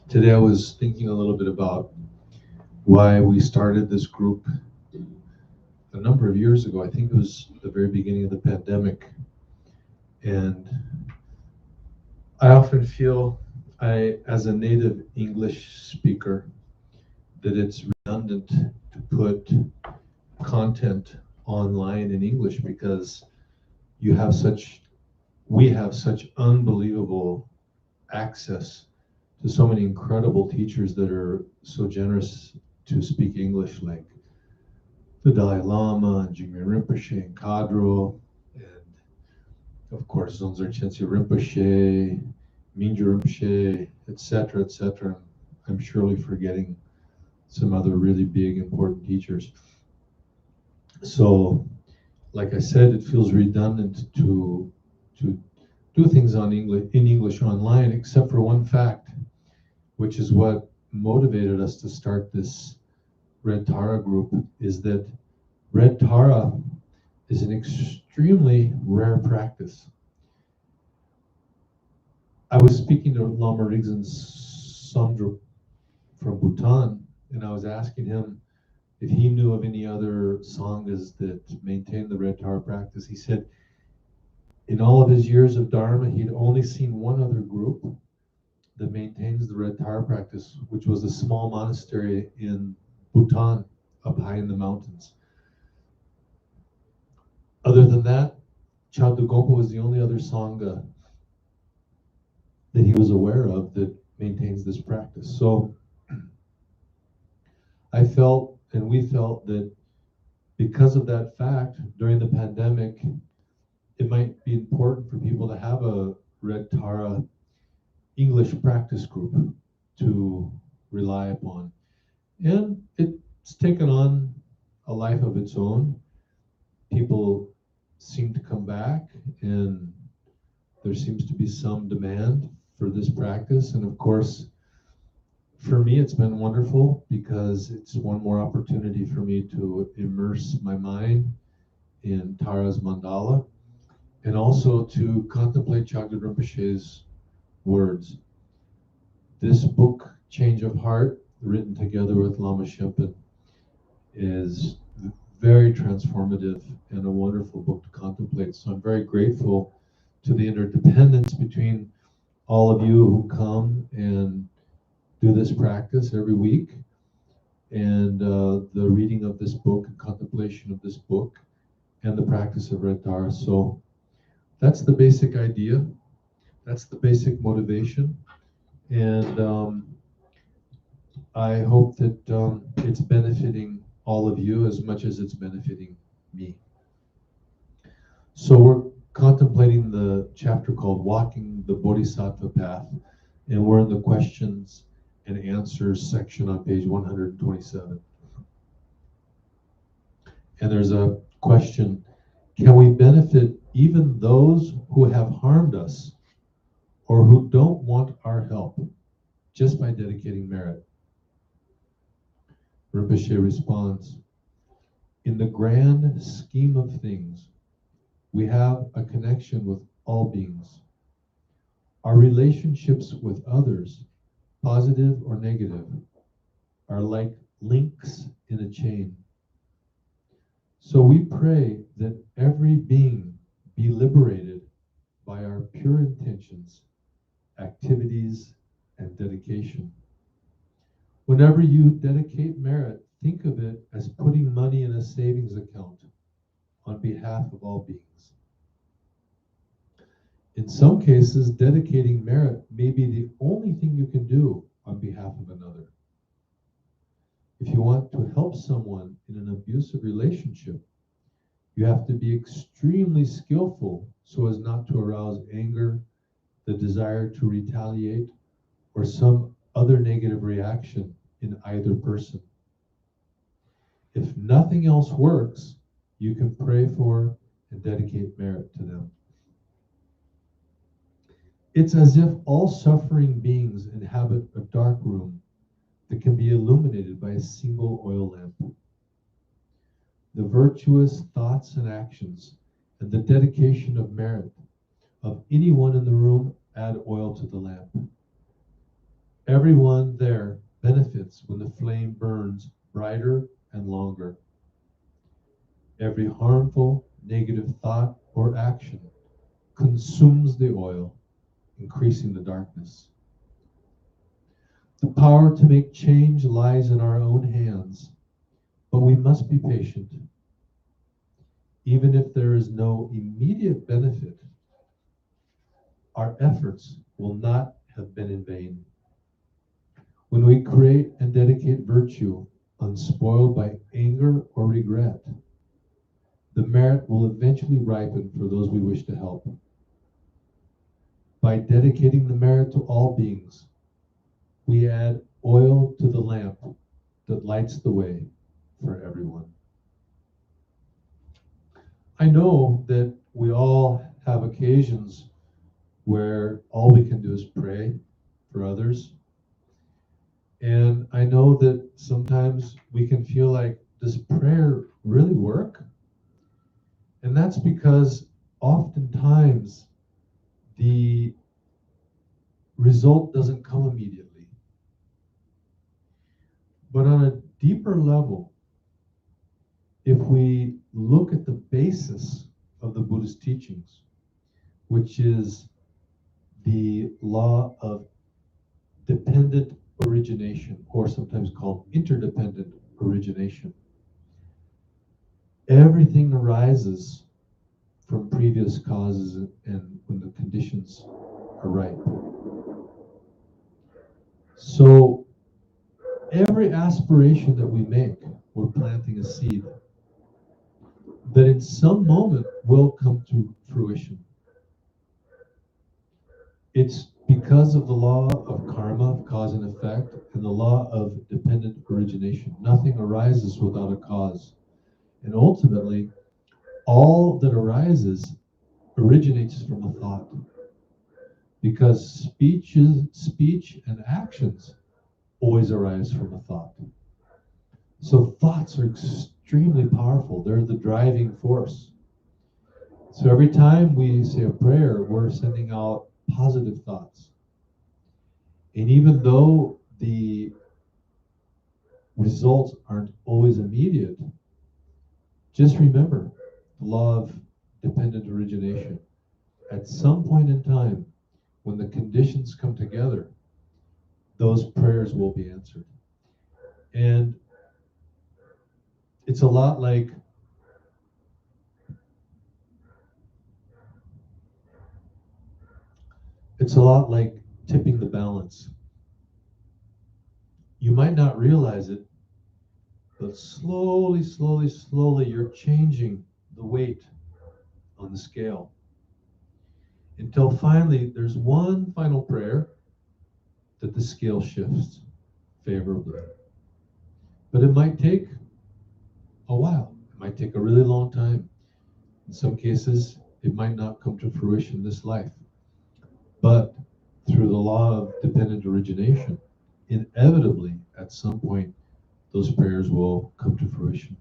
Today I was thinking a little bit about why we started this group a number of years ago. I think it was the very beginning of the pandemic. And I often feel, as a native English speaker, that it's redundant to put content online in English because we have such unbelievable access to so many incredible teachers that are so generous to speak English, like the Dalai Lama and Nyingma Rinpoche and Kadro, and of course Zonzar Chensi Rinpoche, Mingyur Rinpoche, etc., etc. I'm surely forgetting some other really big, important teachers. So, like I said, it feels redundant to do things in English online, except for one fact, which is what motivated us to start this Red Tara group, is that Red Tara is an extremely rare practice. I was speaking to Lama Rigzin Samdrup from Bhutan, and I was asking him if he knew of any other Sanghas that maintain the Red Tara practice. He said in all of his years of Dharma, he'd only seen one other group that maintains the Red Tara practice, which was a small monastery in Bhutan, up high in the mountains. Other than that, Chagdud Gonpa was the only other Sangha that he was aware of that maintains this practice. So I felt, and we felt, that because of that fact, during the pandemic, it might be important for people to have a Red Tara English practice group to rely upon. And it's taken on a life of its own. People seem to come back, and there seems to be some demand for this practice. And of course, for me, it's been wonderful because it's one more opportunity for me to immerse my mind in Tara's mandala, and also to contemplate Chagdud Rinpoche's words. This book, Change of Heart, written together with Lama Shenpen, is very transformative and a wonderful book to contemplate. So I'm very grateful to the interdependence between all of you who come and do this practice every week, and the reading of this book and contemplation of this book and the practice of Red Tara. So that's the basic idea. That's the basic motivation. And I hope that it's benefiting all of you as much as it's benefiting me. So we're contemplating the chapter called Walking the Bodhisattva Path, and we're in the questions and answers section on page 127. And there's a question: can we benefit even those who have harmed us or who don't want our help just by dedicating merit? Rinpoche responds, in the grand scheme of things, we have a connection with all beings. Our relationships with others, positive or negative, are like links in a chain. So we pray that every being be liberated by our pure intentions, activities, and dedication. Whenever you dedicate merit, think of it as putting money in a savings account on behalf of all beings. In some cases, dedicating merit may be the only thing you can do on behalf of another. If you want to help someone in an abusive relationship, you have to be extremely skillful so as not to arouse anger, the desire to retaliate, or some other negative reaction in either person. If nothing else works, you can pray for and dedicate merit to them. It's as if all suffering beings inhabit a dark room that can be illuminated by a single oil lamp. The virtuous thoughts and actions and the dedication of merit of anyone in the room add oil to the lamp. Everyone there benefits when the flame burns brighter and longer. Every harmful, negative thought or action consumes the oil, increasing the darkness. The power to make change lies in our own hands, but we must be patient. Even if there is no immediate benefit, our efforts will not have been in vain. When we create and dedicate virtue unspoiled by anger or regret, the merit will eventually ripen for those we wish to help. By dedicating the merit to all beings, we add oil to the lamp that lights the way for everyone. I know that we all have occasions where all we can do is pray for others. And I know that sometimes we can feel like, does prayer really work? And that's because oftentimes the result doesn't come immediately. But on a deeper level, if we look at the basis of the Buddhist teachings, which is the law of dependent origination, or sometimes called interdependent origination, everything arises from previous causes and when the conditions are right. So every aspiration that we make, we're planting a seed that in some moment will come to fruition. It's because of the law of karma, of cause and effect, and the law of dependent origination. Nothing arises without a cause. And ultimately, all that arises originates from a thought. Because speech and actions always arise from a thought. So thoughts are extremely powerful. They're the driving force. So every time we say a prayer, we're sending out positive thoughts. And even though the results aren't always immediate, just remember the law of dependent origination. At some point in time, when the conditions come together, those prayers will be answered. And it's a lot like tipping the balance. You might not realize it, but slowly, you're changing the weight on the scale. Until finally, there's one final prayer that the scale shifts favorably. But it might take a while. It might take a really long time. In some cases, it might not come to fruition this life. But through the law of dependent origination, inevitably, at some point, those prayers will come to fruition.